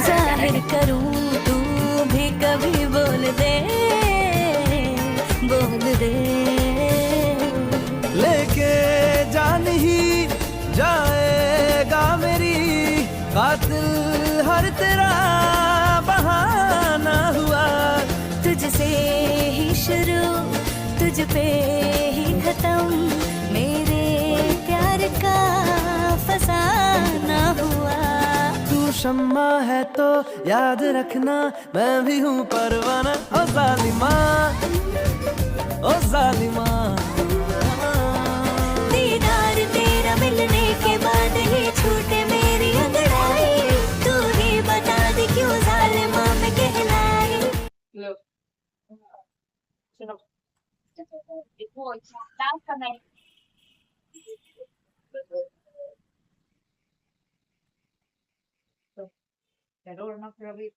जाहिर करूं तू भी कभी बोल दे, बोल दे। लेके जान ही जाएगा मेरी, कातिल हर तेरा बहाना हुआ। तुझसे ही शुरू तुझ पे ही खत्म, मेरे प्यार का फसाना हुआ। तू शम्मा है तो याद रखना, मैं भी हूँ परवाना। ओ जालिमा, ओ जालिमा। दीदार तेरा मिलने के बाद ही छूटे मेरी अंगड़ाई, तू ही बता दे क्यों जालिमा में कहलाई। लो सुनो देखो डांस करना है तो जरूर ना फिर अभी